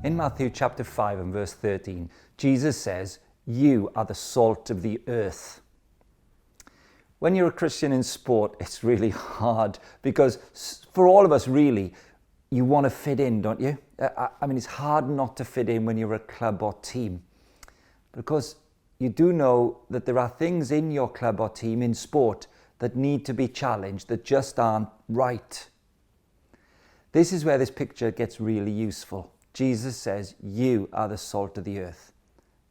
In Matthew chapter 5 and verse 13, Jesus says, "You are the salt of the earth." When you're a Christian in sport, it's really hard because for all of us really, you want to fit in, don't you? I mean, it's hard not to fit in when you're a club or team, because you do know that there are things in your club or team in sport that need to be challenged, that just aren't right. This is where this picture gets really useful. Jesus says, "You are the salt of the earth."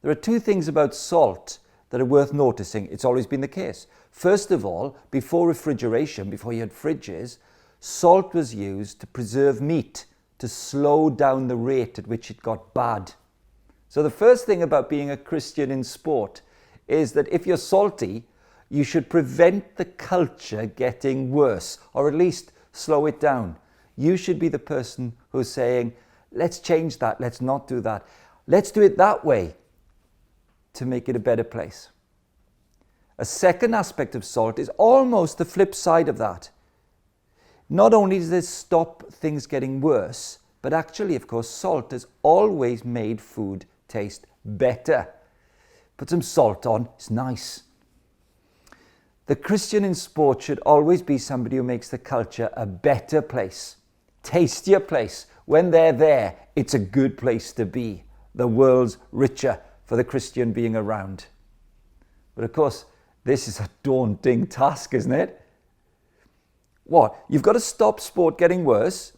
There are two things about salt that are worth noticing. It's always been the case. First of all, before refrigeration, before you had fridges, salt was used to preserve meat, to slow down the rate at which it got bad. So the first thing about being a Christian in sport is that if you're salty, you should prevent the culture getting worse, or at least slow it down. You should be the person who's saying, let's change that, let's not do that. Let's do it that way to make it a better place. A second aspect of salt is almost the flip side of that. Not only does it stop things getting worse, but actually, of course, salt has always made food taste better. Put some salt on, it's nice. The Christian in sport should always be somebody who makes the culture a better place, tastier place. When they're there, it's a good place to be. The world's richer for the Christian being around. But of course, this is a daunting task, isn't it? What? You've got to stop sport getting worse,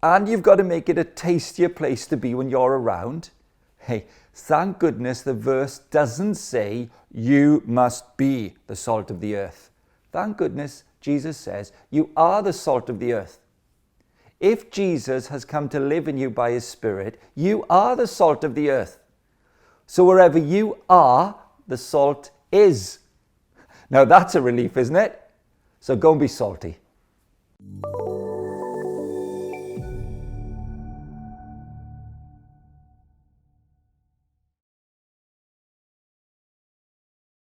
and you've got to make it a tastier place to be when you're around. Hey, thank goodness the verse doesn't say you must be the salt of the earth. Thank goodness Jesus says you are the salt of the earth. If Jesus has come to live in you by his Spirit, you are the salt of the earth. So wherever you are, the salt is. Now that's a relief, isn't it? So go and be salty.